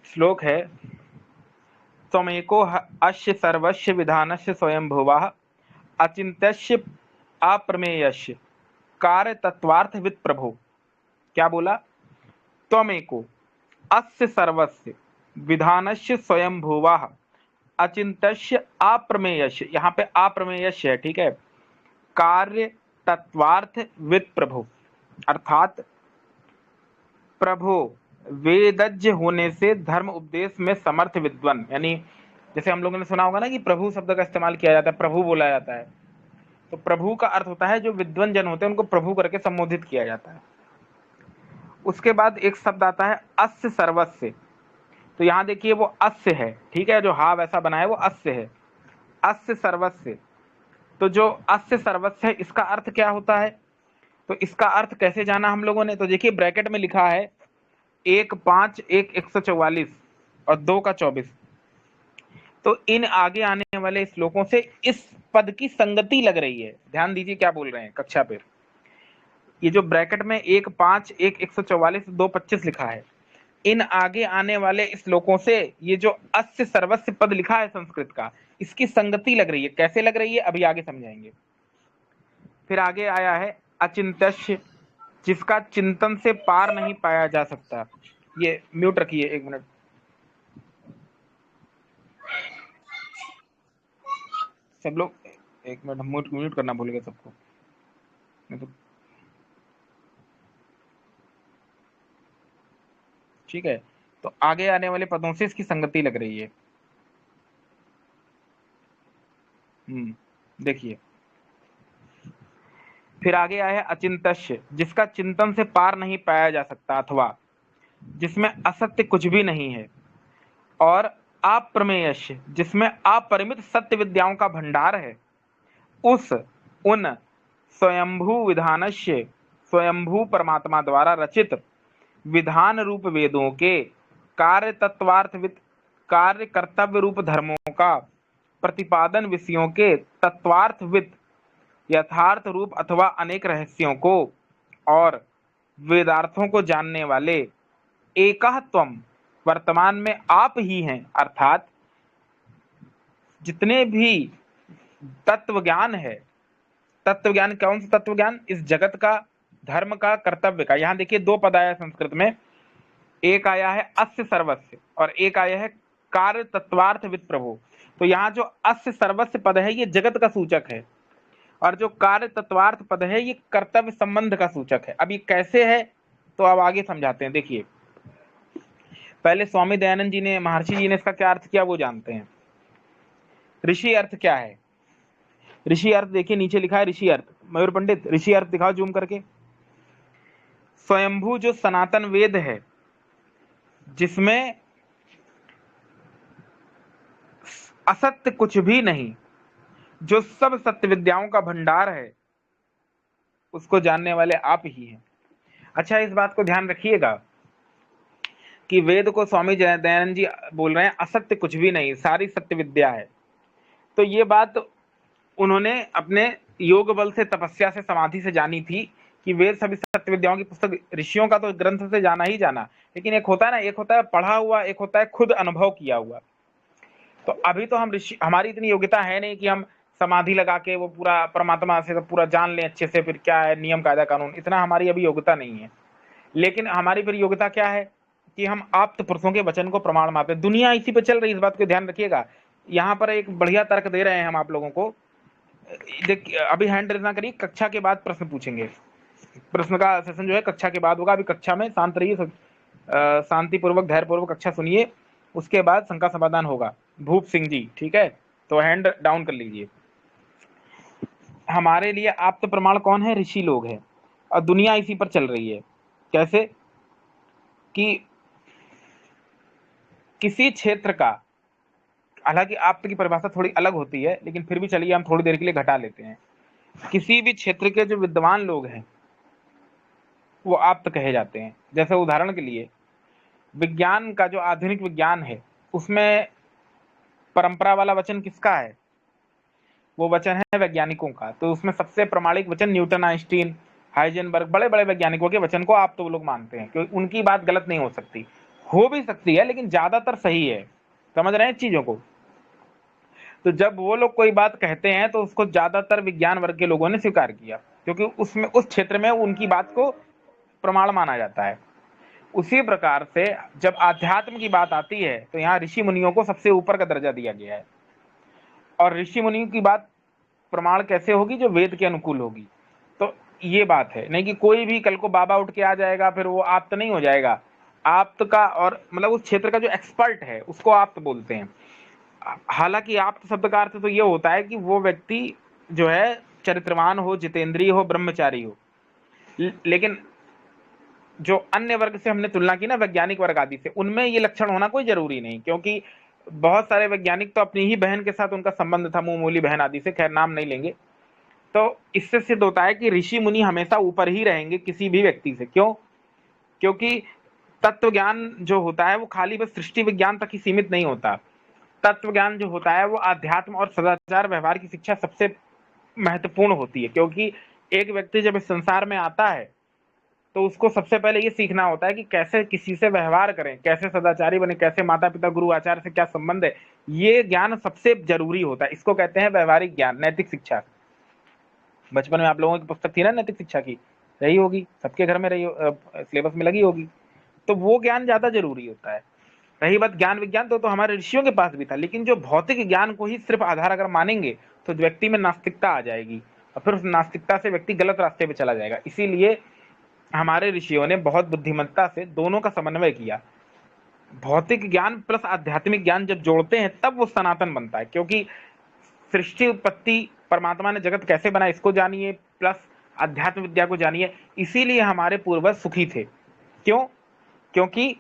श्लोक है त्वमेको अस्य सर्वस्य विधानस्य स्वयंभुवः अचिन्त्यस्य अप्रमेयस्य कार्य तत्वार्थविद प्रभो। क्या बोला? त्वमेको अस्य सर्वस्य विधानस्य स्वयंभुवः अचिन्त्यस्य अप्रमेयस्य, यहाँ पे अप्रमेयस्य है, ठीक है, कार्य तत्वार्थ विद प्रभु, अर्थात प्रभु वेदज्ञ होने से धर्म उपदेश में समर्थ विद्वान। यानी जैसे हम लोगों ने सुना होगा ना कि प्रभु शब्द का इस्तेमाल किया जाता है, प्रभु बोला जाता है, तो प्रभु का अर्थ होता है जो विद्वान जन होते हैं उनको प्रभु करके संबोधित किया जाता है। उसके बाद एक शब्द आता है अस्य सर्वस्य, तो यहाँ देखिए वो अस्य है, ठीक है, जो हा वैसा बना है वो अस्य है, अस्य सर्वस्य। तो जो अस्य सर्वस्य है इसका अर्थ क्या होता है? तो इसका अर्थ कैसे जाना हम लोगों ने? तो देखिए ब्रैकेट में लिखा है 1 5 1 144 और 2 का 24। तो इन आगे आने वाले श्लोकों से इस पद की संगति लग रही है। ध्यान दीजिए क्या बोल रहे हैं कक्षा पे। ये जो ब्रैकेट में 1 5 1 144 2 25 लिखा है, इन आगे आने वाले श्लोकों से ये जो अस्य सर्वस्य पद लिखा है संस्कृत का, इसकी संगति लग रही है। कैसे लग रही है अभी आगे समझाएंगे। फिर आगे आया है अचिंत्य, जिसका चिंतन से पार नहीं पाया जा सकता। ये म्यूट रखिए 1 मिनट। सब लोग 1 मिनट, म्यूट करना भूल गए सबको, नहीं तो ठीक है। तो आगे आने वाले पदों से इसकी संगति लग रही है। देखिए फिर आगे आया है अचिंत्य, जिसका चिंतन से पार नहीं पाया जा सकता अथवा जिसमें असत्य कुछ भी नहीं है, और अप्रमेयस्य, जिसमें अपरिमित सत्य विद्याओं का भंडार है। उन स्वयंभू विधानस्य, स्वयंभू परमात्मा द्वारा रचित विधान रूप वेदों के कार्य तत्वार्थविद, कार्य कर्तव्य रूप धर्मों का प्रतिपादन विषयों के तत्वार्थविद, यथार्थ रूप अथवा अनेक रहस्यों को और वेदार्थों को जानने वाले एकह त्वम, वर्तमान में आप ही हैं। अर्थात जितने भी तत्व ज्ञान है, तत्व ज्ञान कौन सा तत्व ज्ञान? इस जगत का, धर्म का, कर्तव्य का। यहां देखिए 2 पद आया संस्कृत में, एक आया है अस्य सर्वस्य और एक आया है कार्य तत्वार्थ विद प्रभु। तो यहाँ जो अस्य सर्वस्य पद है ये जगत का सूचक है, और जो कार्य तत्वार्थ पद है ये कर्तव्य संबंध का सूचक है। अब ये कैसे है तो अब आगे समझाते हैं। देखिए पहले स्वामी दयानंद जी ने, महर्षि जी ने इसका क्या अर्थ किया वो जानते हैं। ऋषि अर्थ क्या है? ऋषि अर्थ देखिए नीचे लिखा है ऋषि अर्थ। मयूर पंडित ऋषि अर्थ दिखाओ जूम करके। स्वयंभू जो सनातन वेद है, जिसमें असत्य कुछ भी नहीं, जो सब सत्य विद्याओं का भंडार है, उसको जानने वाले आप ही हैं। अच्छा इस बात को ध्यान रखिएगा कि वेद को स्वामी दयानंद जी बोल रहे हैं असत्य कुछ भी नहीं, सारी सत्य विद्या है। तो ये बात उन्होंने अपने योग बल से, तपस्या से, समाधि से जानी थी कि वेद सभी सत्य विद्याओं की पुस्तक, ऋषियों का तो ग्रंथ से जाना ही जाना, लेकिन एक होता है ना, एक होता है पढ़ा हुआ, एक होता है खुद अनुभव किया हुआ। तो अभी तो हम ऋषि, हमारी इतनी योग्यता है नहीं कि हम समाधि लगा के वो पूरा परमात्मा से तो पूरा जान लें अच्छे से, फिर क्या है नियम कायदा कानून, इतना हमारी अभी योग्यता नहीं है। लेकिन हमारी फिर योग्यता क्या है कि हम आप्त पुरुषों के वचन को प्रमाण मानते हैं। दुनिया इसी पे चल रही है, इस बात को ध्यान रखिएगा। यहाँ पर एक बढ़िया तर्क दे रहे हैं हम आप लोगों को। अभी हैंड रेज ना करिए, कक्षा के बाद प्रश्न पूछेंगे। प्रश्न का सेशन जो है कक्षा के बाद होगा। अभी कक्षा में शांत रहिए, शांतिपूर्वक धैर्यपूर्वक कक्षा सुनिए, उसके बाद शंका समाधान होगा। भूप सिंह जी, ठीक है, तो हैंड डाउन कर लीजिए। हमारे लिए आप्त प्रमाण कौन है? ऋषि लोग हैं, और दुनिया इसी पर चल रही है। कैसे कि किसी क्षेत्र का, हालांकि आप्त की परिभाषा थोड़ी अलग होती है, लेकिन फिर भी चलिए हम थोड़ी देर के लिए घटा लेते हैं। किसी भी क्षेत्र के जो विद्वान लोग हैं वो आप्त कहे जाते हैं। जैसे उदाहरण के लिए विज्ञान का, जो आधुनिक विज्ञान है, उसमें परंपरा वाला वचन किसका है? वो वचन है वैज्ञानिकों का। तो उसमें सबसे प्रमाणिक वचन न्यूटन, आइंस्टीन, हाइजेनबर्ग, बड़े बड़े वैज्ञानिकों के वचन को आप तो वो लोग मानते हैं, क्योंकि उनकी बात गलत नहीं हो सकती। हो भी सकती है लेकिन ज्यादातर सही है। समझ रहे हैं इस चीजों को? तो जब वो लोग कोई बात कहते हैं तो उसको ज्यादातर विज्ञान वर्ग के लोगों ने स्वीकार किया, क्योंकि उसमें उस क्षेत्र में उनकी बात को प्रमाण माना जाता है। उसी प्रकार से जब आध्यात्म की बात आती है तो यहाँ ऋषि मुनियों को सबसे ऊपर का दर्जा दिया गया है। और ऋषि मुनियों की बात प्रमाण कैसे होगी? जो वेद के अनुकूल होगी। तो ये बात है, नहीं कि कोई भी कल को बाबा उठ के आ जाएगा फिर वो आप्त नहीं हो जाएगा। आप्त का और मतलब उस क्षेत्र का जो एक्सपर्ट है उसको आप्त बोलते हैं। हालांकि आप्त शब्द का अर्थ तो ये होता है कि वो व्यक्ति जो है चरित्रवान हो, जितेंद्रिय हो, ब्रह्मचारी हो। लेकिन जो अन्य वर्ग से हमने तुलना की ना, वैज्ञानिक वर्ग आदि से, उनमें ये लक्षण होना कोई जरूरी नहीं, क्योंकि बहुत सारे वैज्ञानिक तो अपनी ही बहन के साथ उनका संबंध था, मुंह मूली बहन आदि से, खैर नाम नहीं लेंगे। तो इससे सिद्ध होता है कि ऋषि मुनि हमेशा ऊपर ही रहेंगे किसी भी व्यक्ति से। क्यों? क्योंकि तत्व ज्ञान जो होता है वो खाली बस सृष्टि विज्ञान तक ही सीमित नहीं होता। तत्व ज्ञान जो होता है वो आध्यात्म और सदाचार व्यवहार की शिक्षा सबसे महत्वपूर्ण होती है। क्योंकि एक व्यक्ति जब इस संसार में आता है तो उसको सबसे पहले ये सीखना होता है कि कैसे किसी से व्यवहार करें, कैसे सदाचारी बने, कैसे माता पिता गुरु आचार्य से क्या संबंध है। ये ज्ञान सबसे जरूरी होता है। इसको कहते हैं व्यवहारिक ज्ञान, नैतिक शिक्षा। बचपन में आप लोगों की पुस्तक थी ना नैतिक शिक्षा की, रही होगी, सबके घर में रही, सिलेबस में लगी होगी। तो वो ज्ञान ज्यादा जरूरी होता है। रही बात ज्ञान विज्ञान, तो हमारे ऋषियों के पास भी था, लेकिन जो भौतिक ज्ञान को ही सिर्फ आधार अगर मानेंगे तो व्यक्ति में नास्तिकता आ जाएगी, और फिर उस नास्तिकता से व्यक्ति गलत रास्ते पे चला जाएगा। इसीलिए हमारे ऋषियों ने बहुत बुद्धिमत्ता से दोनों का समन्वय किया। भौतिक ज्ञान प्लस आध्यात्मिक ज्ञान जब जोड़ते हैं तब वो सनातन बनता है। क्योंकि सृष्टि उत्पत्ति, परमात्मा ने जगत कैसे बना इसको जानिए, प्लस अध्यात्म विद्या को जानिए। इसीलिए हमारे पूर्वज सुखी थे। क्यों? क्योंकि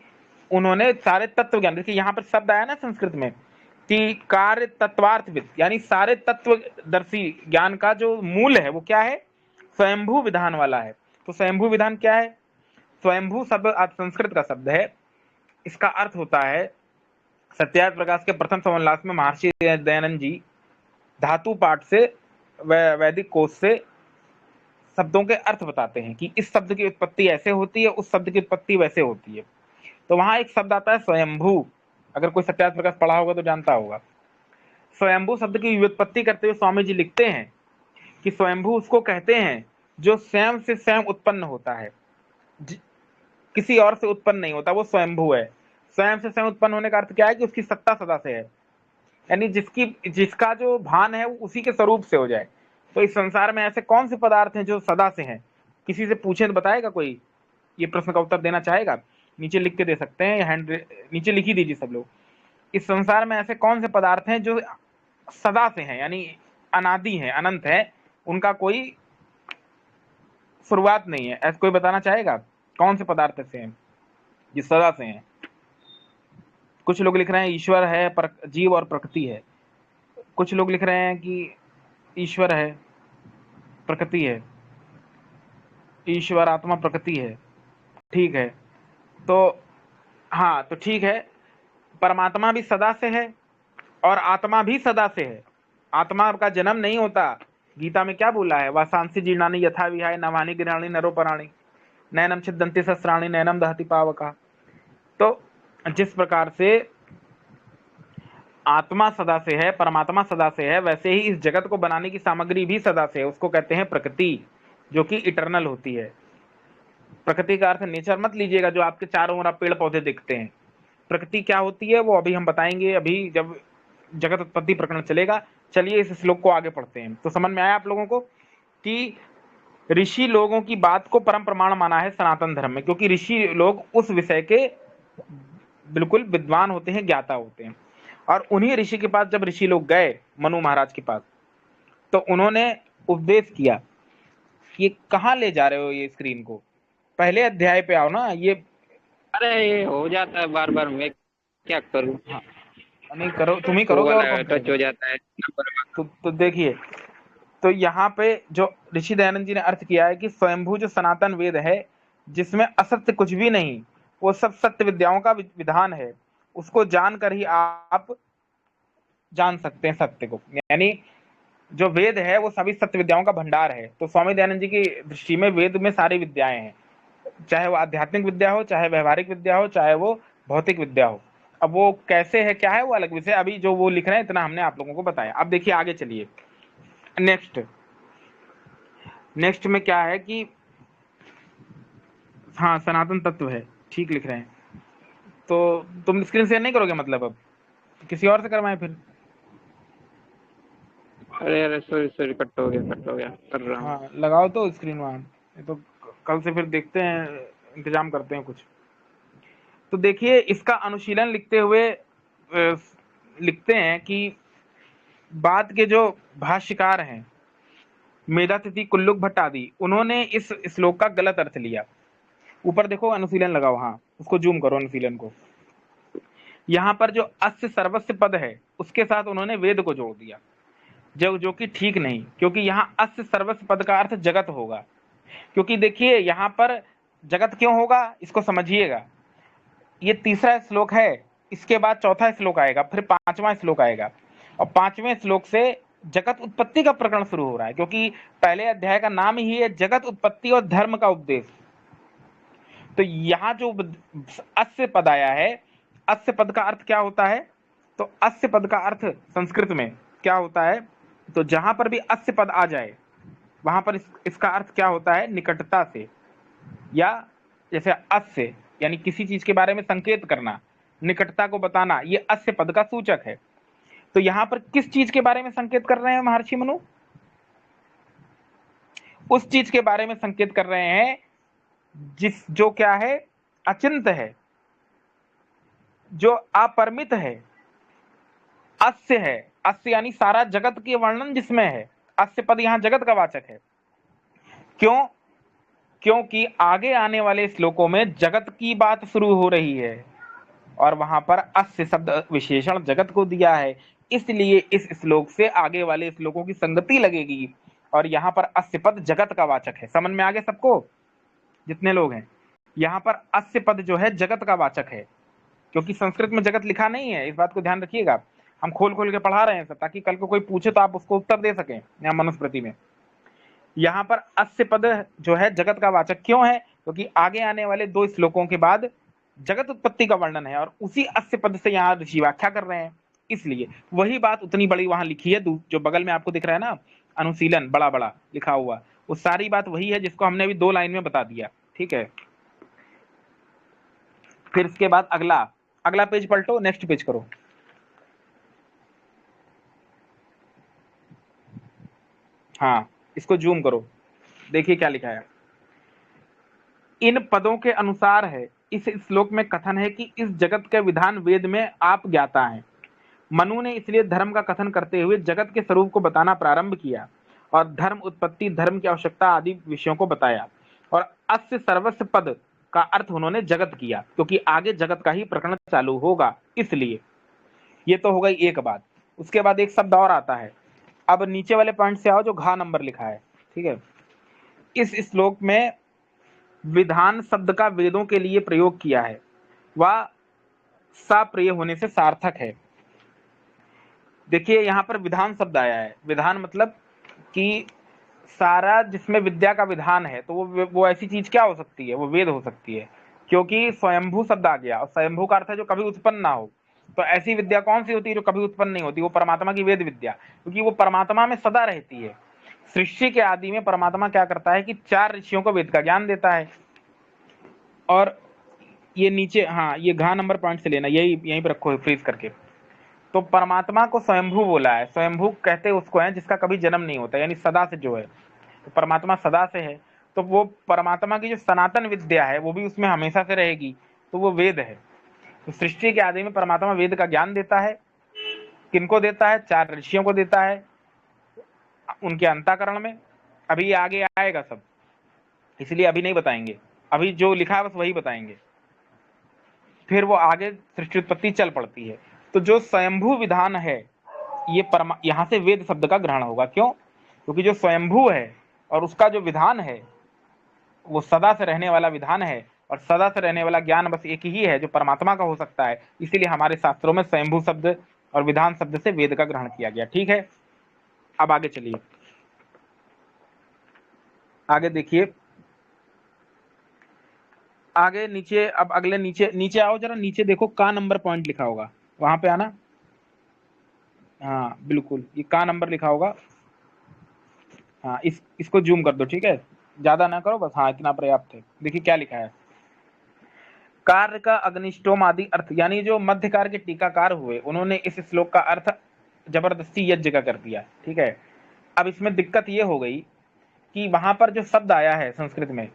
उन्होंने सारे तत्व ज्ञान, देखिए यहाँ पर शब्द आया ना संस्कृत में कि कार्य तत्वार्थविद, यानी सारे तत्वदर्शी ज्ञान का जो मूल है वो क्या है? स्वयंभू विधान वाला है। तो स्वयंभू विधान क्या है? स्वयंभू शब्द संस्कृत का शब्द है। इसका अर्थ होता है, सत्यार्थ प्रकाश के प्रथम समोल्लास में महर्षि दयानंद जी धातु पाठ से वैदिक कोश से शब्दों के अर्थ बताते हैं कि इस शब्द की उत्पत्ति ऐसे होती है, उस शब्द की उत्पत्ति वैसे होती है। तो वहां एक शब्द आता है स्वयंभू। अगर कोई सत्यार्थ प्रकाश पढ़ा होगा तो जानता होगा। स्वयंभू शब्द की व्युत्पत्ति करते हुए स्वामी जी लिखते हैं कि स्वयंभू उसको कहते हैं जो स्वयं से स्वयं उत्पन्न होता है, किसी और से उत्पन्न नहीं होता, वो स्वयंभू है। स्वयं से स्वयं उत्पन्न होने का अर्थ क्या है? कि उसकी सत्ता सदा से है, यानी जिसका जो भान है वो उसी के स्वरूप से हो जाए। तो इस संसार में ऐसे कौन से पदार्थ हैं जो सदा से हैं? किसी से पूछे तो बताएगा कोई? ये प्रश्न का उत्तर देना चाहेगा? नीचे लिख के दे सकते हैं, हैंड नीचे लिख ही दीजिए सब लोग। इस संसार में ऐसे कौन से पदार्थ हैं जो सदा से हैं, यानी अनादि हैं, अनंत है, उनका कोई शुरुआत नहीं है? ऐसा कोई बताना चाहेगा कौन से पदार्थ ऐसे हैं जो सदा से हैं? कुछ लोग लिख रहे हैं ईश्वर है, जीव और प्रकृति है। कुछ लोग लिख रहे हैं कि ईश्वर है, प्रकृति है, ईश्वर आत्मा प्रकृति है। ठीक है, तो हाँ, तो ठीक है, परमात्मा भी सदा से है और आत्मा भी सदा से है। आत्मा का जन्म नहीं होता। गीता में क्या बोला है? वासांसी जीर्णानि यथा विहाय नवानि गृहाणि नरोपराणि नैनम छिदन्ति सहस्राणि नैनम दहति पावका। तो जिस प्रकार से आत्मा सदा से है, परमात्मा सदा से है, वैसे ही इस जगत को बनाने की सामग्री भी सदा से है। उसको कहते हैं प्रकृति, जो कि इटर्नल होती है। प्रकृति का अर्थ नेचर मत लीजिएगा जो आपके चारों ओर आप पेड़ पौधे दिखते हैं। प्रकृति क्या होती है वो अभी हम बताएंगे, अभी जब जगत उत्पत्ति प्रकरण चलेगा। चलिए इस श्लोक को आगे पढ़ते हैं। तो समझ में आया आप लोगों को कि ऋषि लोगों की बात को परम प्रमाण माना है सनातन धर्म में, क्योंकि ऋषि लोग उस विषय के बिल्कुल विद्वान होते हैं, ज्ञाता होते हैं। और उन्हीं ऋषि के पास जब ऋषि लोग गए मनु महाराज के पास, तो उन्होंने उपदेश किया। ये कहाँ ले जा रहे हो ये स्क्रीन को? पहले अध्याय पे आओ ना। ये अरे ये हो जाता है बार बार, मैं क्या करूं? हाँ, नहीं करो, तुम ही वो करोगे और वाला कौन टच करेगा? हो जाता है नंबर। तो देखिए, तो यहाँ पे जो ऋषि दयानंद जी ने अर्थ किया है कि स्वयंभू जो सनातन वेद है, जिसमें असत्य कुछ भी नहीं, वो सब सत्य विद्याओं का विधान है। उसको जानकर ही आप जान सकते हैं सत्य को। यानी जो वेद है वो सभी सत्य विद्याओं का भंडार है। तो स्वामी दयानंद जी की दृष्टि में वेद में सारी विद्याएं हैं, चाहे वो आध्यात्मिक विद्या हो, चाहे व्यवहारिक विद्या हो, चाहे वो भौतिक विद्या हो। अब वो कैसे है क्या है वो अलग विषय, अभी जो वो लिख रहे हैं इतना हमने आप लोगों को बताया। अब देखिए आगे चलिए, नेक्स्ट नेक्स्ट में क्या है कि हाँ सनातन तत्व है, ठीक लिख रहे हैं। तो तुम स्क्रीन शेयर नहीं करोगे मतलब, अब किसी और से करवाएं फिर? अरे अरे सॉरी सॉरी, कट हो गया, कर रहा हूँ। हाँ लगाओ तो स्क्रीन वहाँ, ये तो कल से फिर देखते हैं, इंतजाम करते हैं कुछ। तो देखिए इसका अनुशीलन लिखते हुए लिखते हैं कि बाद के जो भाष्यकार हैं मेधातिथि, कुल्लुक भट्ट आदि, उन्होंने इस श्लोक का गलत अर्थ लिया। ऊपर देखो अनुशीलन लगाओ, हाँ उसको जूम करो अनुशीलन को। यहाँ पर जो अस्य सर्वस्व पद है उसके साथ उन्होंने वेद को जोड़ दिया, जो कि ठीक नहीं, क्योंकि यहाँ अस्य सर्वस्व पद का अर्थ जगत होगा। क्योंकि देखिए यहाँ पर जगत क्यों होगा इसको समझिएगा। ये तीसरा श्लोक है, इसके बाद चौथा श्लोक आएगा, फिर पांचवा श्लोक आएगा, और पांचवें श्लोक से जगत उत्पत्ति का प्रकरण शुरू हो रहा है, क्योंकि पहले अध्याय का नाम ही है जगत उत्पत्ति और धर्म का उपदेश। तो यहाँ जो अस्य पद आया है, अस्य पद का अर्थ क्या होता है? तो अस्य पद का अर्थ संस्कृत में क्या होता है? तो जहां पर भी अस्य पद आ जाए वहां पर इसका अर्थ क्या होता है? निकटता से, या जैसे अस्य यानी किसी चीज के बारे में संकेत करना, निकटता को बताना, ये अस्य पद का सूचक है। तो यहां पर किस चीज के बारे में संकेत कर रहे हैं महर्षि मनु? उस चीज के बारे में संकेत कर रहे हैं जो क्या है? अचिंत है, जो अपरिमित है, अस्य है। अस्य यानी सारा जगत के वर्णन जिसमें है, अस्य पद यहां जगत का वाचक है। क्यों? क्योंकि आगे आने वाले श्लोकों में जगत की बात शुरू हो रही है और वहां पर अस्य शब्द विशेषण जगत को दिया है, इसलिए इस श्लोक से आगे वाले श्लोकों की संगति लगेगी और यहाँ पर अस्य पद जगत का वाचक है। समझ में आगे सबको जितने लोग हैं? यहाँ पर अस्य पद जो है जगत का वाचक है, क्योंकि संस्कृत में जगत लिखा नहीं है, इस बात को ध्यान रखिएगा। हम खोल खोल के पढ़ा रहे हैं सब, ताकि कल को कोई पूछे तो आप उसको उत्तर दे सकें यहाँ मनुस्मृति में। यहाँ पर अस्य पद जो है जगत का वाचक क्यों है? क्योंकि आगे आने वाले दो श्लोकों के बाद जगत उत्पत्ति का वर्णन है और उसी अस्य पद से यहाँ ऋषि व्याख्या कर रहे हैं, इसलिए वही बात उतनी बड़ी वहां लिखी है। जो बगल में आपको दिख रहा है ना अनुशीलन बड़ा बड़ा लिखा हुआ, वो सारी बात वही है जिसको हमने अभी 2 लाइन में बता दिया। ठीक है, फिर इसके बाद अगला पेज पलटो, नेक्स्ट पेज करो। हाँ इसको जूम करो, देखिए क्या लिखा है। इन पदों के अनुसार है, इस श्लोक में कथन है कि इस जगत के विधान वेद में आप ज्ञाता हैं। मनु ने इसलिए धर्म का कथन करते हुए जगत के स्वरूप को बताना प्रारंभ किया और धर्म उत्पत्ति, धर्म की आवश्यकता आदि विषयों को बताया, और अस्य सर्वस्व पद का अर्थ उन्होंने जगत किया, क्योंकि आगे जगत का ही प्रकरण चालू होगा, इसलिए। ये तो हो गई एक बात। उसके बाद एक शब्द और आता है, अब नीचे वाले पॉइंट से आओ जो घ नंबर लिखा है। ठीक है, इस श्लोक में विधान शब्द का वेदों के लिए प्रयोग किया है, वह सप्रिय होने से सार्थक है। देखिए यहाँ पर विधान शब्द आया है, विधान मतलब कि सारा जिसमें विद्या का विधान है, तो वो ऐसी चीज क्या हो सकती है? वो वेद हो सकती है, क्योंकि स्वयंभू शब्द आ गया और स्वयंभू का अर्थ है जो कभी उत्पन्न ना हो। तो ऐसी विद्या कौन सी होती है जो कभी उत्पन्न नहीं होती? वो परमात्मा की वेद विद्या, क्योंकि वो परमात्मा में सदा रहती है। सृष्टि के आदि में परमात्मा क्या करता है कि 4 ऋषियों को वेद का ज्ञान देता है। और ये नीचे, हाँ ये घ नंबर पॉइंट से लेना, यहीं पे रखो फ्रीज करके। तो परमात्मा को स्वयंभू बोला है, स्वयंभू कहते उसको है जिसका कभी जन्म नहीं होता, यानी सदा से जो है। तो परमात्मा सदा से है, तो वो परमात्मा की जो सनातन विद्या है वो भी उसमें हमेशा से रहेगी, तो वो वेद है। तो सृष्टि के आदि में परमात्मा वेद का ज्ञान देता है। किनको देता है? 4 ऋषियों को देता है उनके अंतःकरण में। अभी ये आगे आएगा सब, इसलिए अभी नहीं बताएंगे, अभी जो लिखा है बस वही बताएंगे, फिर वो आगे सृष्टि उत्पत्ति चल पड़ती है। तो जो स्वयंभू विधान है ये यहाँ से वेद शब्द का ग्रहण होगा। क्यों? क्योंकि जो स्वयंभू है और उसका जो विधान है वो सदा से रहने वाला विधान है, और सदा से रहने वाला ज्ञान बस एक ही है जो परमात्मा का हो सकता है, इसीलिए हमारे शास्त्रों में स्वयंभू शब्द और विधान शब्द से वेद का ग्रहण किया गया। ठीक है, अब आगे चलिए, आगे देखिए। आगे नीचे, अब अगले नीचे नीचे आओ जरा, नीचे देखो का नंबर पॉइंट लिखा होगा, वहां पे आना। हाँ बिल्कुल, ये का नंबर लिखा होगा। हाँ इसको जूम कर दो, ठीक है, ज्यादा ना करो बस, हाँ इतना पर्याप्त है। देखिए क्या लिखा है, कार्य का अग्निष्टोम आदि अर्थ, यानी जो मध्यकार के टीकाकार हुए उन्होंने इस श्लोक का अर्थ जबरदस्ती यज्ञ का कर दिया, ठीक है। अब इसमें दिक्कत ये हो गई कि वहां पर जो शब्द आया है संस्कृत में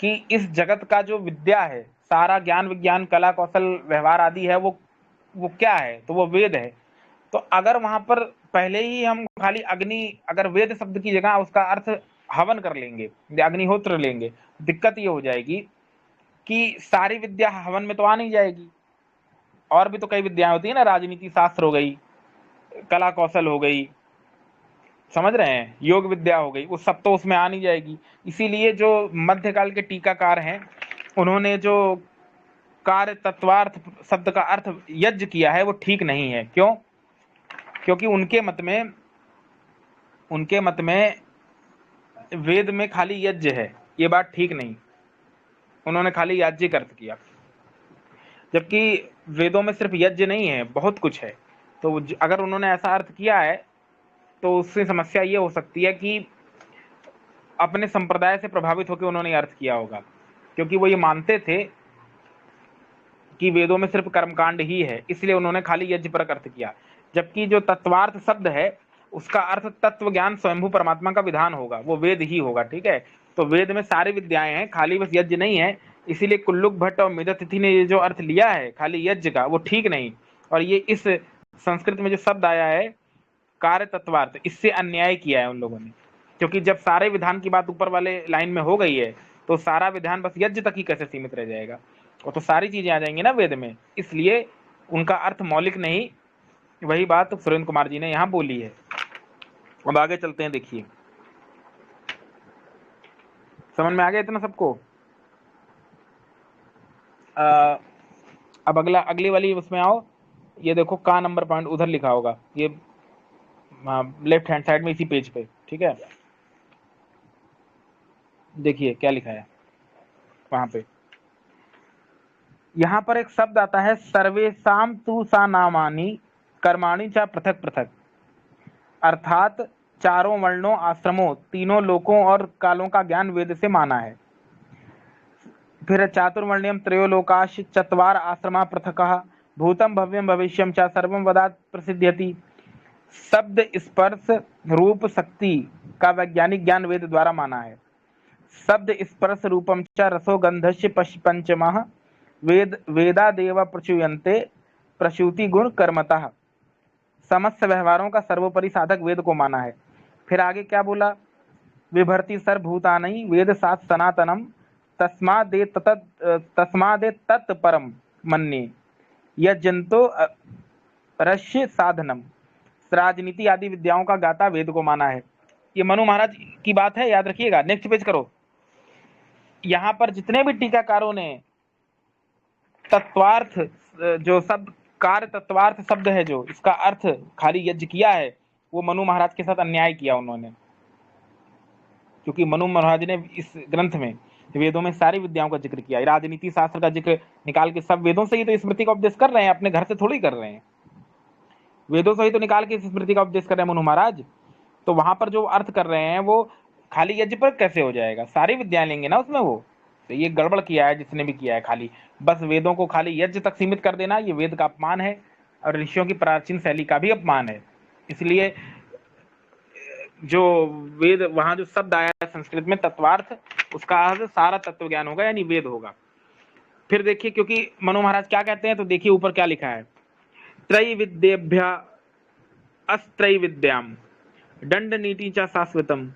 कि इस जगत का जो विद्या है, सारा ज्ञान विज्ञान कला कौशल व्यवहार आदि है, वो क्या है, तो वो वेद है। तो अगर वहां पर पहले ही हम खाली अग्नि, अगर वेद शब्द की जगह उसका अर्थ हवन कर लेंगे या अग्निहोत्र लेंगे, दिक्कत ये हो जाएगी कि सारी विद्या हवन में तो आ नहीं जाएगी। और भी तो कई विद्याएं होती है ना, राजनीति शास्त्र हो गई, कला कौशल हो गई, समझ रहे हैं, योग विद्या हो गई, वो सब तो उसमें आ नहीं जाएगी। इसीलिए जो मध्यकाल के टीकाकार हैं उन्होंने जो कार्य तत्वार्थ शब्द का अर्थ यज्ञ किया है वो ठीक नहीं है। क्यों? क्योंकि उनके मत में वेद में खाली यज्ञ है, ये बात ठीक नहीं, उन्होंने खाली याज्ञिक अर्थ किया, जबकि वेदों में सिर्फ यज्ञ नहीं है, बहुत कुछ है। तो अगर उन्होंने ऐसा अर्थ किया है तो उससे समस्या ये हो सकती है कि अपने संप्रदाय से प्रभावित होकर उन्होंने अर्थ किया होगा, क्योंकि वो ये मानते थे कि वेदों में सिर्फ कर्मकांड ही है, इसलिए उन्होंने खाली यज्ञ पर अर्थ किया। जबकि जो तत्वार्थ शब्द है उसका अर्थ तत्व ज्ञान स्वयंभू परमात्मा का विधान होगा, वो वेद ही होगा, ठीक है। तो वेद में सारी विद्याएं हैं, खाली बस यज्ञ नहीं है। इसीलिए कुल्लुक भट्ट और मेधातिथि ने ये जो अर्थ लिया है खाली यज्ञ का, वो ठीक नहीं। और ये इस संस्कृत में जो शब्द आया है कार्य तत्वार्थ, इससे अन्याय किया है उन लोगों ने। क्योंकि जब सारे विधान की बात ऊपर वाले लाइन में हो गई है तो सारा विधान बस यज्ञ तक ही कैसे सीमित रह जाएगा, और तो सारी चीजें आ जाएंगी ना वेद में, इसलिए उनका अर्थ मौलिक नहीं। वही बात सुरेंद्र कुमार जी ने यहाँ बोली है। अब आगे चलते हैं, देखिए समझ में आ गया इतना सबको। अब अगली वाली उसमें आओ, ये देखो का नंबर पॉइंट उधर लिखा होगा, ये लेफ्ट हैंड साइड में इसी पेज पे, ठीक है। देखिए क्या लिखा है वहां पे, यहां पर एक शब्द आता है सर्वेशाम तु सा नामानी कर्माणि चा पृथक पृथक, अर्थात चारों वर्णों आश्रमों तीनों लोकों और कालों का ज्ञान वेद से माना है। फिर चातुर्वर्ण्यम त्रयोलोकाश चत्वार आश्रमा पृथकः भूतम भव्यम भविष्यम च सर्वम वदात प्रसिद्ध्यति। शब्द स्पर्श रूप शक्ति का वैज्ञानिक ज्ञान वेद द्वारा माना है। शब्द स्पर्श रूपम च रसो गंधस्य पंचमः वेदादेव प्रचुयन्ते प्रसूति गुण कर्मतः। समस्त व्यवहारों का सर्वोपरि साधक वेद को माना है। फिर आगे क्या बोला, विभर्ति सर्वभूतानि वेद सात सनातनम तस्मादे तत्परम मन्ये यजंतो रश्य साधनम। राजनीति आदि विद्याओं का गाता वेद को माना है। ये मनु महाराज की बात है, याद रखिएगा। नेक्स्ट पेज करो। यहां पर जितने भी टीकाकारों ने तत्वार्थ जो शब्द कार्य तत्वार्थ शब्द है जो इसका अर्थ खाली यज्ञ किया है, वो मनु महाराज के साथ अन्याय किया उन्होंने। क्योंकि मनु महाराज ने इस ग्रंथ में वेदों में सारी विद्याओं का जिक्र किया, राजनीति शास्त्र का जिक्र निकाल के सब वेदों से ही तो स्मृति का उपदेश कर रहे हैं, अपने घर से थोड़ी कर रहे हैं, वेदों से ही तो निकाल के स्मृति का उपदेश कर रहे हैं मनु महाराज। तो वहां पर जो अर्थ कर रहे हैं वो खाली यज्ञ पर कैसे हो जाएगा, सारी विद्याएं लेंगे ना उसमें वो। तो ये गड़बड़ किया है जिसने भी किया है, खाली बस वेदों को खाली यज्ञ तक सीमित कर देना, ये वेद का अपमान है और ऋषियों की प्राचीन शैली का भी अपमान है। इसलिए जो वेद वहां जो शब्द आया है संस्कृत में तत्वार्थ, उसका अर्थ सारा तत्व ज्ञान होगा, यानी वेद होगा। फिर देखिए, क्योंकि मनु महाराज क्या कहते हैं, तो देखिए ऊपर क्या लिखा है, त्रैविद्येभ्य अस्त्रैविद्याम दंड नीति च शाश्वतम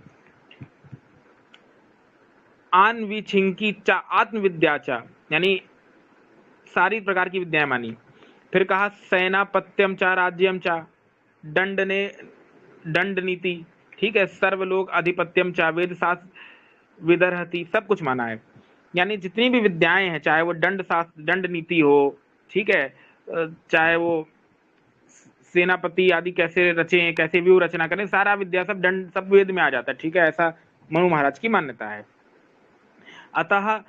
आन्वीक्षिकी च आत्मविद्या च, यानी सारी प्रकार की विद्याएं मानी। फिर कहा सेनापत्यम च राज्यम च दंड नीति, ठीक है, सर्वलोक अधिपत्यम च वेद शास्त्र विदर्हति, सब कुछ माना है। यानी जितनी भी विद्याएं हैं, चाहे वो दंड शास्त्र दंड नीति हो, ठीक है, चाहे वो सेनापति आदि कैसे रचे, कैसे व्यू रचना करें, सारा विद्या सब दंड सब वेद में आ जाता है, ठीक है। ऐसा मनु महाराज की मान्यता है। अतः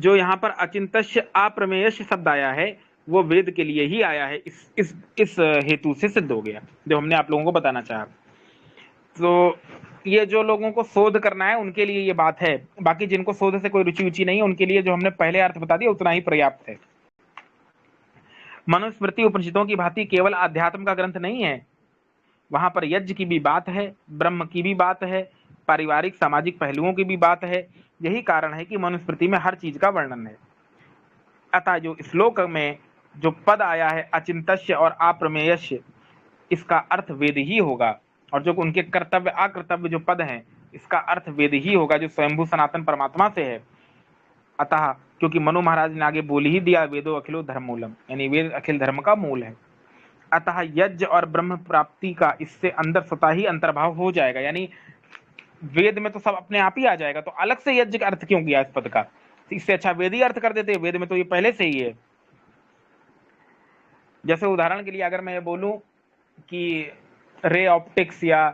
जो यहाँ पर अचिंतस्य अप्रमेयस्य शब्द आया है वो वेद के लिए ही आया है, इस हेतु से सिद्ध हो गया, जो हमने आप लोगों को बताना चाहा। तो ये जो लोगों को शोध करना है उनके लिए ये बात है, बाकी जिनको शोध से कोई रुचि नहीं है उनके लिए जो हमने पहले अर्थ बता दिया उतना ही पर्याप्त है। मनुस्मृति उपनिषदों की भांति केवल आध्यात्म का ग्रंथ नहीं है, वहां पर यज्ञ की भी बात है, ब्रह्म की भी बात है, पारिवारिक सामाजिक पहलुओं की भी बात है। यही कारण है कि मनुस्मृति में हर चीज का वर्णन है। अतः जो श्लोक में जो पद आया है अचिंतस्य और अप्रमेयस्य, इसका अर्थ वेद ही होगा, और जो उनके कर्तव्य अकर्तव्य जो पद हैं इसका अर्थ वेद ही होगा, जो स्वयंभू सनातन परमात्मा से है। अतः क्योंकि मनु महाराज ने आगे बोल ही दिया, वेदो अखिलो धर्म मूलम, यानी वेद अखिल धर्म का मूल है। अतः यज्ञ और ब्रह्म प्राप्ति का इससे अंदर स्वतः ही अंतर्भाव हो जाएगा, यानी वेद में तो सब अपने आप ही आ जाएगा, तो अलग से यज्ञ का अर्थ क्यों किया इस पद का? इससे अच्छा वेद ही अर्थ कर देते, वेद में तो ये पहले से ही है। जैसे उदाहरण के लिए अगर मैं ये बोलूं कि रे ऑप्टिक्स या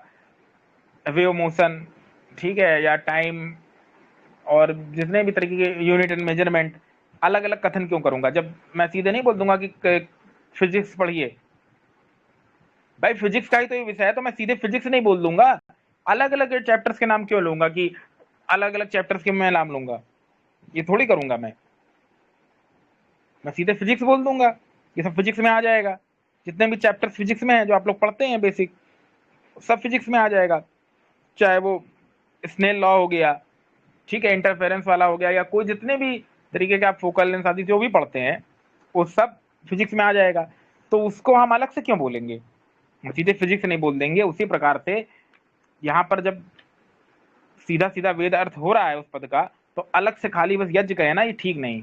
वेव मोशन, ठीक है, या टाइम और जितने भी तरीके के यूनिट एंड मेजरमेंट, अलग अलग कथन क्यों करूंगा? जब मैं सीधे नहीं बोल दूंगा कि फिजिक्स पढ़िए, भाई फिजिक्स का ही तो ये विषय है, तो मैं सीधे फिजिक्स नहीं बोल दूंगा, अलग अलग चैप्टर्स के नाम क्यों लूंगा कि अलग अलग चैप्टर्स के मैं नाम लूंगा? ये थोड़ी करूंगा मैं सीधे फिजिक्स बोल दूंगा, ये सब फिजिक्स में आ जाएगा। जितने भी चैप्टर्स फिजिक्स में हैं जो आप लोग पढ़ते हैं बेसिक, सब फिजिक्स में आ जाएगा, चाहे वो स्नेल लॉ हो गया, ठीक है, इंटरफेरेंस वाला हो गया, या कोई जितने भी तरीके के आप फोकल लेंथ आदि जो भी पढ़ते हैं वो सब फिजिक्स में आ जाएगा। तो उसको हम अलग से क्यों बोलेंगे? सीधे फिजिक्स नहीं बोल देंगे। उसी प्रकार से यहाँ पर जब सीधा सीधा वेद अर्थ हो रहा है उस पद का, तो अलग से खाली बस यज्ञ कहे ना, ये ठीक नहीं।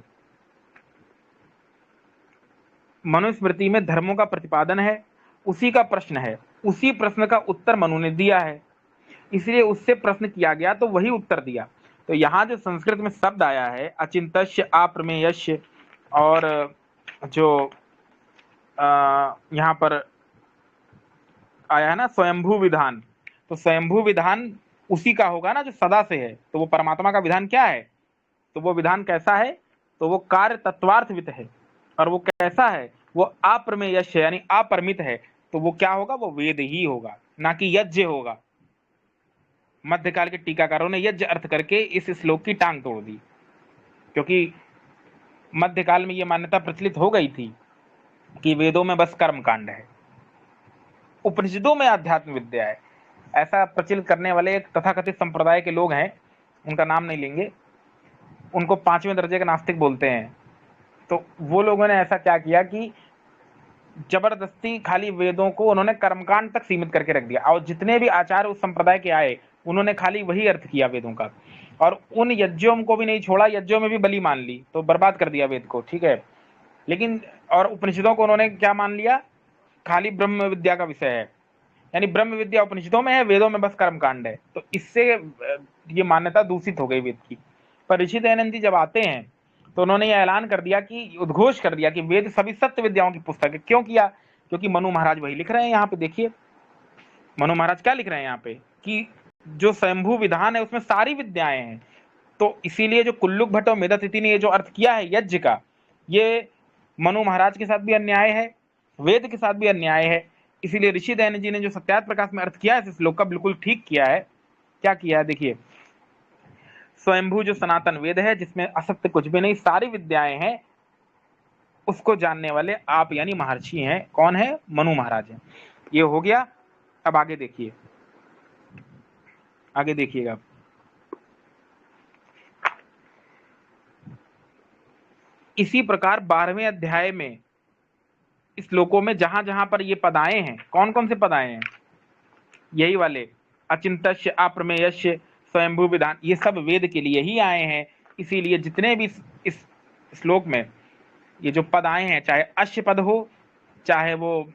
मनुस्मृति में धर्मों का प्रतिपादन है, उसी का प्रश्न है, उसी प्रश्न का उत्तर मनु ने दिया है, इसलिए उससे प्रश्न किया गया तो वही उत्तर दिया। तो यहाँ जो संस्कृत में शब्द आया है अचिंतस्य अप्रमेयस्य, और जो यहाँ पर आया है ना स्वयंभू विधान, तो स्वयंभू विधान उसी का होगा ना जो सदा से है। तो वो परमात्मा का विधान क्या है? तो वो विधान कैसा है? तो वो कार्य तत्वार्थवित है, और वो कैसा है? वो अप्रमेयस्य यानी अपरिमित है। तो वो क्या होगा? वो वेद ही होगा, ना कि यज्ञ होगा। मध्यकाल के टीकाकारों ने यज्ञ अर्थ करके इस श्लोक की टांग तोड़ दी, क्योंकि मध्यकाल में ये मान्यता प्रचलित हो गई थी कि वेदों में बस कर्म कांड है, उपनिषदों में अध्यात्म विद्या है। ऐसा प्रचलित करने वाले एक तथाकथित संप्रदाय के लोग हैं, उनका नाम नहीं लेंगे, उनको 5वें दर्जे के नास्तिक बोलते हैं। तो वो लोगों ने ऐसा क्या किया कि जबरदस्ती खाली वेदों को उन्होंने कर्मकांड तक सीमित करके रख दिया, और जितने भी आचार्य उस संप्रदाय के आए उन्होंने खाली वही अर्थ किया वेदों का, और उन यज्ञों को भी नहीं छोड़ा, यज्ञों में भी बलि मान ली, तो बर्बाद कर दिया वेद को, ठीक है। लेकिन और उपनिषदों को उन्होंने क्या मान लिया? खाली ब्रह्म विद्या का विषय है, यानी ब्रह्म विद्या उपनिषदों में है, वेदों में बस कर्मकांड है। तो इससे ये मान्यता दूषित हो गई वेद की। पर ऋषि दयानंद जी जब आते हैं तो उन्होंने ये ऐलान कर दिया कि उद्घोष कर दिया कि वेद सभी सत्य विद्याओं की पुस्तक है। क्यों किया? क्योंकि मनु महाराज वही लिख रहे हैं। यहाँ पे देखिए मनु महाराज क्या लिख रहे हैं यहाँ पे कि जो स्वयंभू विधान है उसमें सारी विद्याएं हैं। तो इसीलिए जो कुल्लुक भट्ट और मेधातिथि ने ये जो अर्थ किया है यज्ञ का, ये मनु महाराज के साथ भी अन्याय है, वेद के साथ भी अन्याय है। इसीलिए ऋषि दयानंद जी ने जो सत्यार्थ प्रकाश में अर्थ किया है इस श्लोक का, बिल्कुल ठीक किया है। क्या किया है देखिए, स्वयंभू जो सनातन वेद है जिसमें असत्य कुछ भी नहीं, सारी विद्याएं हैं, उसको जानने वाले आप यानी महर्षि हैं। कौन है? मनु महाराज हैं। ये हो गया। अब आगे देखिए, आगे देखिएगा। इसी प्रकार 12वें अध्याय में इस श्लोकों में जहां जहां पर ये पद आए हैं, कौन कौन से पद आए हैं? यही वाले अचिंतस्य अप्रमेयस्य स्वयंभू विधान, ये सब वेद के लिए ही आए हैं। इसीलिए जितने भी इस श्लोक में ये जो पद आए हैं, चाहे अश्य पद हो, चाहे वो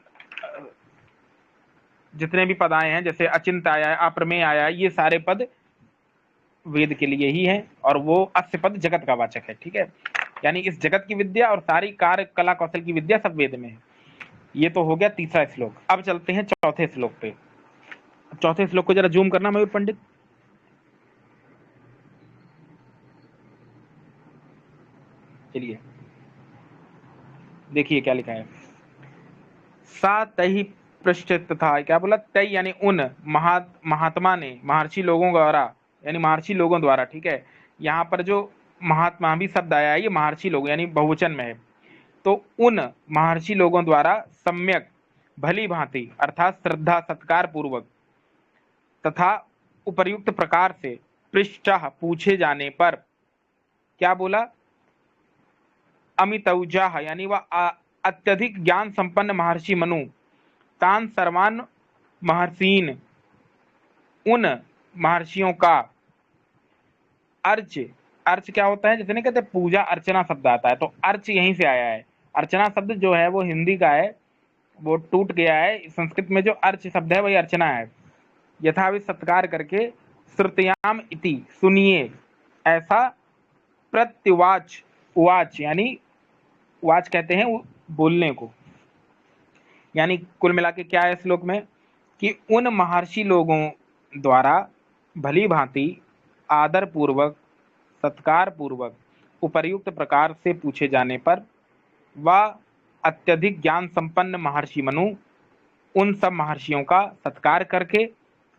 जितने भी पद आए हैं, जैसे अचिंत आया है, अप्रमेय आया है, ये सारे पद वेद के लिए ही है। और वो अस्य पद जगत का वाचक है, ठीक है। यानी इस जगत की विद्या और सारी कार्य कला कौशल की विद्या सब वेद में है। ये तो हो गया तीसरा श्लोक। अब चलते हैं चौथे श्लोक पे। चौथे श्लोक को जरा जूम करना मयूर पंडित। चलिए देखिए क्या लिखा है। सा तही पृष्ठ तथा, क्या बोला, तई यानी उन महात्मा ने, महर्षि लोगों द्वारा, यानी महर्षि लोगों द्वारा, ठीक है। यहाँ पर जो महात्मा भी शब्द आया है ये महर्षि लोग यानी बहुवचन में है। तो उन महर्षि लोगों द्वारा सम्यक, भली भांति, अर्थात श्रद्धा सत्कार पूर्वक तथा उपर्युक्त प्रकार से पृष्ठः पूछे जाने पर, क्या बोला, अमितौजाह यानी वह अत्यधिक ज्ञान संपन्न महर्षि मनु, तान सर्वान महर्षीन, उन महर्षियों का, अर्च, अर्च क्या होता है, जैसे नहीं कहते पूजा अर्चना शब्द आता है, तो अर्च यहीं से आया है। अर्चना शब्द जो है वो हिंदी का है, वो टूट गया है, संस्कृत में जो अर्च शब्द है वही अर्चना है। यथाविध सत्कार करके, श्रुतयाम इति, सुनिए, ऐसा, प्रत्युवाच, उवाच यानी वाच कहते हैं बोलने को, यानी कुल मिला के क्या है श्लोक में कि उन महर्षि लोगों द्वारा भली भांति, आदर पूर्वक, सत्कार पूर्वक, उपर्युक्त प्रकार से पूछे जाने पर वह अत्यधिक ज्ञान संपन्न महर्षि मनु उन सब महर्षियों का सत्कार करके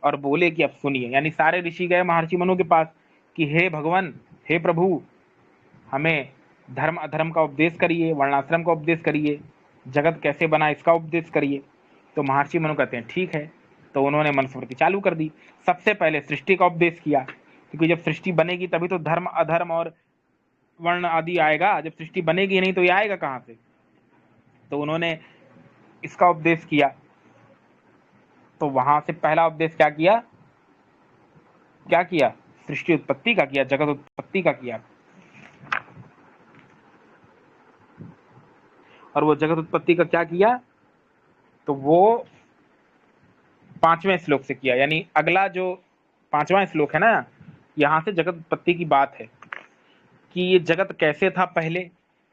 और बोले कि अब सुनिए, यानी सारे ऋषि गए महर्षि मनु के पास कि हे भगवान, हे प्रभु, हमें धर्म अधर्म का उपदेश करिए, वर्णाश्रम का उपदेश करिए, जगत कैसे बना इसका उपदेश करिए। तो महर्षि मनु कहते हैं ठीक है। तो उन्होंने मनुस्मृति चालू कर दी। सबसे पहले सृष्टि का उपदेश किया, क्योंकि जब सृष्टि बनेगी तभी तो धर्म अधर्म और वर्ण आदि आएगा, जब सृष्टि बनेगी नहीं तो ये आएगा कहाँ से। तो उन्होंने इसका उपदेश किया। तो वहां से पहला उपदेश क्या किया, क्या किया, सृष्टि उत्पत्ति का किया, जगत उत्पत्ति का किया। और वो जगत उत्पत्ति का क्या किया, तो वो 5वें श्लोक से किया, यानी अगला जो 5वां श्लोक है ना, यहाँ से जगत उत्पत्ति की बात है कि ये जगत कैसे था पहले,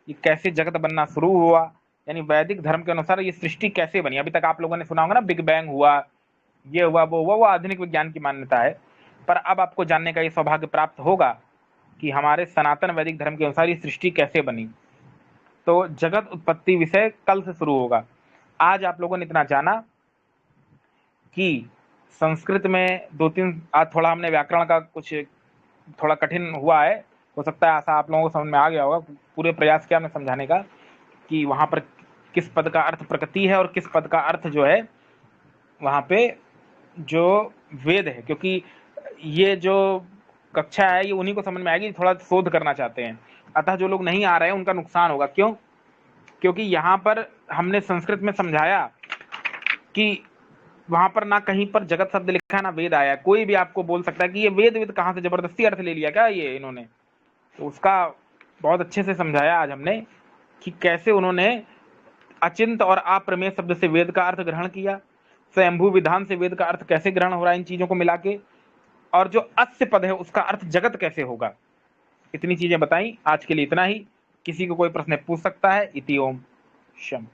ये कैसे जगत बनना शुरू हुआ, यानी वैदिक धर्म के अनुसार ये सृष्टि कैसे बनी। अभी तक आप लोगों ने सुना होगा ना, बिग बैंग हुआ, ये हुआ, वो हुआ, वो आधुनिक विज्ञान की मान्यता है। पर अब आपको जानने का ये सौभाग्य प्राप्त होगा कि हमारे सनातन वैदिक धर्म के अनुसार ये सृष्टि कैसे बनी। तो जगत उत्पत्ति विषय कल से शुरू होगा। आज आप लोगों ने इतना जाना कि संस्कृत में 2-3, आज थोड़ा हमने व्याकरण का कुछ थोड़ा कठिन हुआ है, हो सकता है ऐसा आप लोगों को समझ में आ गया होगा। पूरे प्रयास किया हमने समझाने का कि वहाँ पर किस पद का अर्थ प्रकृति है और किस पद का अर्थ जो है वहाँ पे जो वेद है, क्योंकि ये जो कक्षा है ये उन्हीं को समझ में आएगी थोड़ा शोध करना चाहते हैं। अतः जो लोग नहीं आ रहे हैं उनका नुकसान होगा। क्यों? क्योंकि यहाँ पर हमने संस्कृत में समझाया कि वहां पर ना कहीं पर जगत शब्द लिखा है ना वेद आया। कोई भी आपको बोल सकता है कि ये वेद कहाँ से, जबरदस्ती अर्थ ले लिया क्या ये इन्होंने। तो उसका बहुत अच्छे से समझाया आज हमने कि कैसे उन्होंने अचिंत और अप्रमेय शब्द से वेद का अर्थ ग्रहण किया, स्वयंभू विधान से वेद का अर्थ कैसे ग्रहण हो रहा है इन चीजों को मिला के, और जो अस्य पद है उसका अर्थ जगत कैसे होगा। इतनी चीजें बताई। आज के लिए इतना ही। किसी को कोई प्रश्न पूछ सकता है। इति ओम शम।